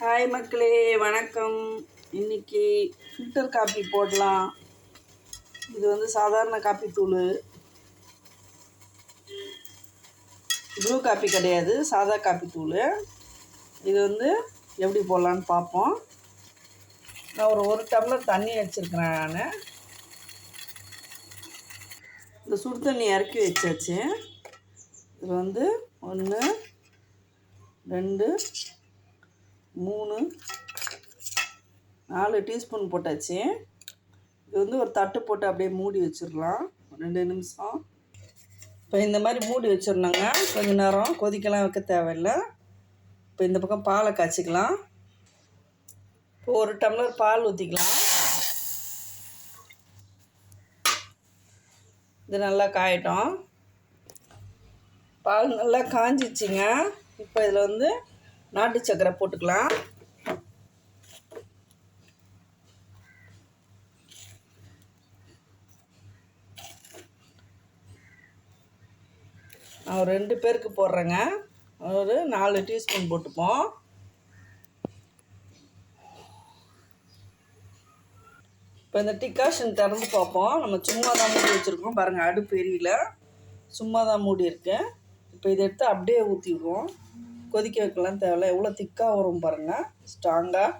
Hi மக்களே, வணக்கம். இன்றைக்கி ஃபில்டர் காப்பி போடலாம். இது வந்து சாதாரண காப்பி தூள், ப்ளூ காப்பி கிடையாது, சாதா காப்பி தூள். இது வந்து எப்படி போடலான்னு பார்ப்போம். நான் ஒரு டம்ளர் தண்ணி வச்சுருக்கிறேன். நான் இந்த சுடு தண்ணி இறக்கி வச்சாச்சு. இது வந்து 1 2 3 4 டீஸ்பூன் போட்டாச்சு. இது வந்து ஒரு தட்டு போட்டு அப்படியே மூடி வச்சிடலாம் 2 நிமிஷம். இப்போ இந்த மாதிரி மூடி வச்சிடணுங்க. கொஞ்சம் நேரம் கொதிக்கலாம் வைக்க தேவையில்லை. இப்போ இந்த பக்கம் பாலை காய்ச்சிக்கலாம். இப்போ 1 டம்ளர் பால் ஊற்றிக்கலாம். இது நல்லா காயட்டும். பால் நல்லா காஞ்சிச்சிங்க. இப்போ இதில் வந்து நாட்டு சர்க்கரை போட்டுக்கலாம். நான் ஒரு 2 பேருக்கு போடுறேங்க. ஒரு 4 டீஸ்பூன் போட்டுப்போம். இப்போ இந்த டிகாஷன் திறந்து பார்ப்போம். நம்ம சும்மா தான் மூடி வச்சுருக்கோம் பாருங்கள். அடுப்பு எரியல, சும்மா தான் மூடி இருக்கு. இப்போ இதை எடுத்து அப்படியே ஊற்றிடுவோம். கொதிக்க வைக்கலாம் தேவையில்ல. எவ்வளோ திக்காக வரும் பாருங்கள், ஸ்ட்ராங்காக.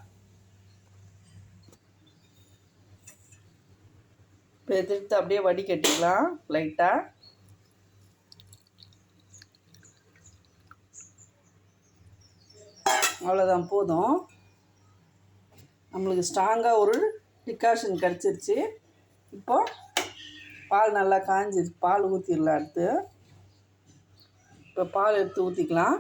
இப்போ எடுத்து அப்படியே வடிகட்டிக்கலாம் லைட்டாக. அவ்வளோதான், போதும். நம்மளுக்கு ஸ்ட்ராங்காக ஒரு டிகாஷன் கிடச்சிருச்சு. இப்போ பால் நல்லா காஞ்சிருச்சு. பால் ஊற்றிடலாம். அடுத்து இப்போ பால் எடுத்து ஊற்றிக்கலாம்.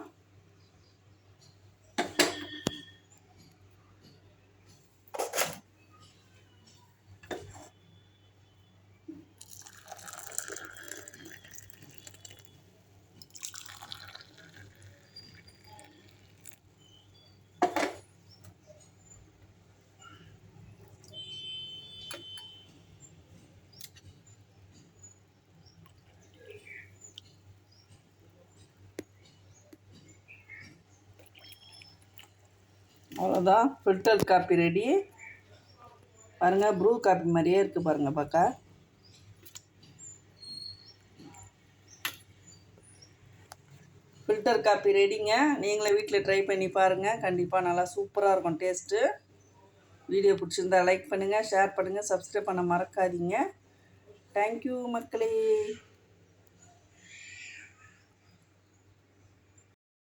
அவ்வளோதான், ஃபில்டர் காப்பி ரெடி. பாருங்கள், ப்ரூ காப்பி மாதிரியே இருக்குது பாருங்கள் பார்க்க. ஃபில்டர் காப்பி ரெடிங்க. நீங்களே வீட்டில் ட்ரை பண்ணி பாருங்கள். கண்டிப்பாக நல்லா சூப்பராக இருக்கும் டேஸ்ட்டு. வீடியோ பிடிச்சிருந்தா லைக் பண்ணுங்கள், ஷேர் பண்ணுங்கள், சப்ஸ்கிரைப் பண்ண மறக்காதீங்க. தேங்க்யூ மக்களே.